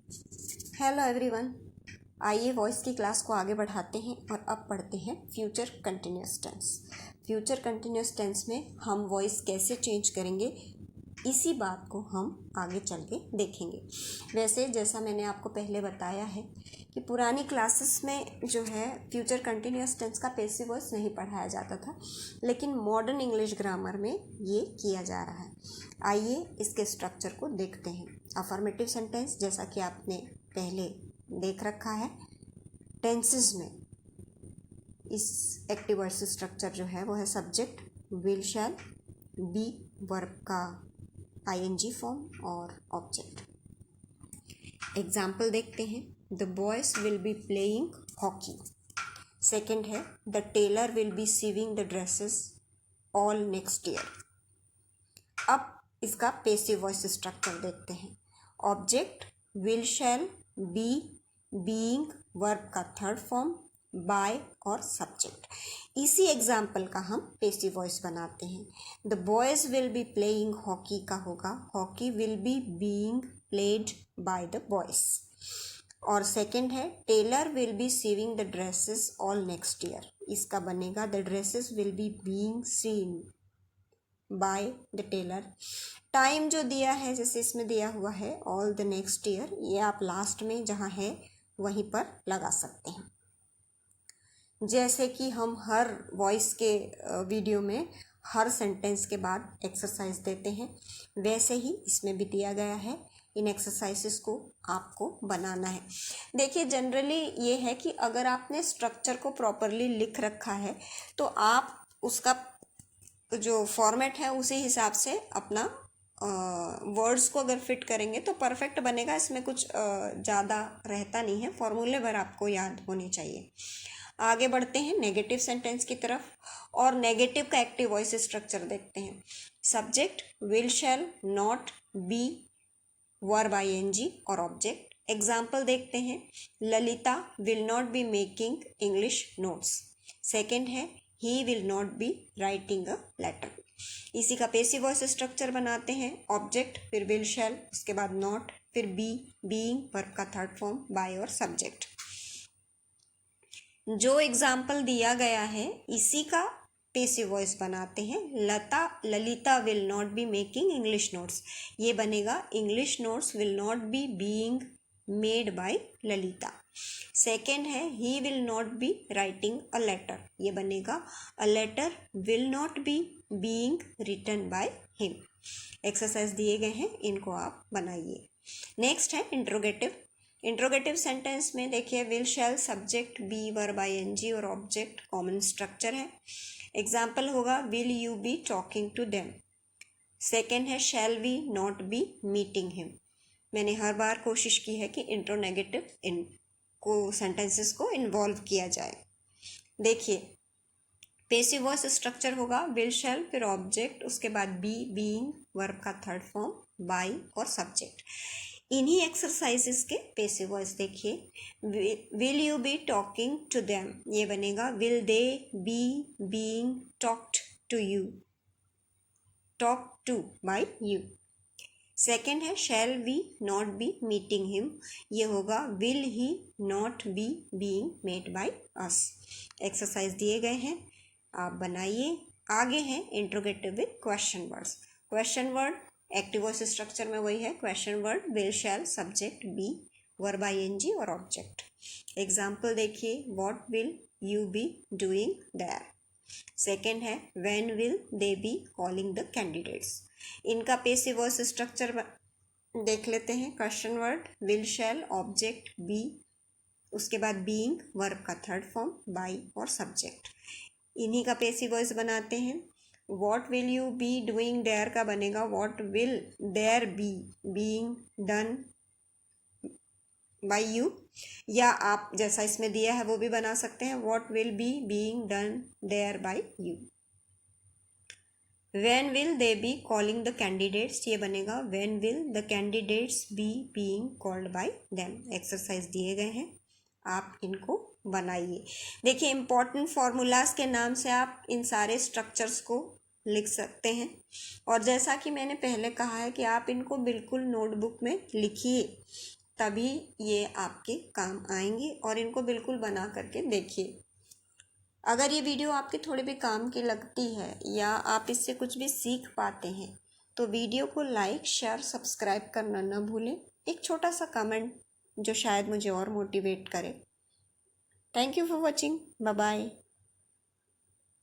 Hello everyone. आइए voice की class को आगे बढ़ाते हैं और अब पढ़ते हैं future continuous tense. Future continuous tense में हम वॉइस कैसे चेंज करेंगे, इसी बात को हम आगे चल के देखेंगे। वैसे जैसा मैंने आपको पहले बताया है कि पुरानी क्लासेस में जो है फ्यूचर कंटिन्यूअस टेंस का पैसिव वॉइस नहीं पढ़ाया जाता था, लेकिन मॉडर्न इंग्लिश ग्रामर में ये किया जा रहा है। आइए इसके स्ट्रक्चर को देखते हैं। अफर्मेटिव सेंटेंस जैसा कि आपने पहले देख रखा है, टेंसेस में इस एक्टिव वॉइस स्ट्रक्चर जो है वो है subject, will, shall, be, verb का आईएनजी फॉर्म और ऑब्जेक्ट। एग्जाम्पल देखते हैं। The boys will be playing hockey. Second है the tailor will be sewing the dresses all next year. अब इसका पैसिव वॉइस स्ट्रक्चर देखते हैं। Object will, shall, be, being, verb का थर्ड फॉर्म, बाय और subject. इसी एग्जाम्पल का हम पैसिव वॉइस बनाते हैं। The boys will be playing hockey का होगा hockey will be being played by the boys. और सेकंड है tailor will be sewing the dresses all next year. इसका बनेगा the dresses will be being seen by the tailor. Time जो दिया है जैसे इसमें दिया हुआ है ऑल द नेक्स्ट ईयर, ये आप लास्ट में जहाँ है वहीं पर लगा सकते हैं। जैसे कि हम हर वॉइस के वीडियो में हर सेंटेंस के बाद एक्सरसाइज देते हैं, वैसे ही इसमें भी दिया गया है। इन एक्सरसाइजेस को आपको बनाना है। देखिए जनरली ये है कि अगर आपने स्ट्रक्चर को प्रॉपरली लिख रखा है तो आप उसका जो फॉर्मेट है उसी हिसाब से अपना वर्ड्स को अगर फिट करेंगे तो परफेक्ट बनेगा। इसमें कुछ ज़्यादा रहता नहीं है, फॉर्मूले भर आपको याद होनी चाहिए। आगे बढ़ते हैं नेगेटिव सेंटेंस की तरफ और नेगेटिव का एक्टिव वॉइस स्ट्रक्चर देखते हैं। Subject will, shall, not, be, verb ING और ऑब्जेक्ट। एग्जाम्पल देखते हैं। Lalita will not be making English notes. Second है he will not be writing a letter. इसी का पैसिव वॉइस स्ट्रक्चर बनाते हैं। ऑब्जेक्ट, फिर विल, शैल, उसके बाद नॉट, फिर बी, बीइंग, वर्ब का थर्ड फॉर्म, बाय और सब्जेक्ट। जो एग्जाम्पल दिया गया है इसी का पैसिव वॉइस बनाते हैं। Lalita will not be making English notes, ये बनेगा English notes will not be being made by Lalita. Second है he will not be writing a letter, ये बनेगा a letter will not be being written by him. Exercise दिए गए हैं, इनको आप बनाइए। नेक्स्ट है इंट्रोगेटिव। इंट्रोगेटिव सेंटेंस में देखिए will, shall, subject, be, verb ING और ऑब्जेक्ट कॉमन स्ट्रक्चर है। एग्जाम्पल होगा will you be talking to them. Second है shall we not be meeting him. मैंने हर बार कोशिश की है कि इंट्रोनेगेटिव को सेंटेंसेस को इन्वॉल्व किया जाए। देखिए पैसिव वॉइस स्ट्रक्चर होगा विल, शैल, फिर ऑब्जेक्ट, उसके बाद बी, बीइंग, वर्ब का थर्ड फॉर्म, बाय और सब्जेक्ट। इन्हीं एक्सरसाइजेस के पैसिव वॉइस देखिए। Will you be talking to them, ये बनेगा will they be being talked to you, talk to by you. Second है shall we not be meeting him, ये होगा will he not be being made by us. Exercise दिए गए हैं, आप बनाइए। आगे है interrogative with question words. Question word active voice structure में वही है, question word will, shall, subject, be, verb ING और ऑब्जेक्ट। एग्जाम्पल देखिए what will you be doing there. Second है when will they be calling the candidates. इनका passive voice structure देख लेते हैं। Question word will, shall, object, be, उसके बाद being, verb का थर्ड फॉर्म, बाय और सब्जेक्ट। इन्हीं का पैसिव वॉइस बनाते हैं। What will you be doing there का बनेगा what will there be being done by you, या आप जैसा इसमें दिया है वो भी बना सकते हैं what will be being done there by you. When will they be calling the candidates, ये बनेगा when will the candidates be being called by them। Exercise दिए गए हैं, आप इनको बनाइए। देखिए इंपॉर्टेंट फॉर्मूलाज के नाम से आप इन सारे स्ट्रक्चर्स को लिख सकते हैं, और जैसा कि मैंने पहले कहा है कि आप इनको बिल्कुल नोटबुक में लिखिए तभी ये आपके काम आएंगे और इनको बिल्कुल बना करके देखिए। अगर ये वीडियो आपके थोड़े भी काम की लगती है या आप इससे कुछ भी सीख पाते हैं तो वीडियो को लाइक, शेयर, सब्सक्राइब करना न भूलें। एक छोटा सा कमेंट जो शायद मुझे और मोटिवेट करे। Thank you for watching. Bye bye.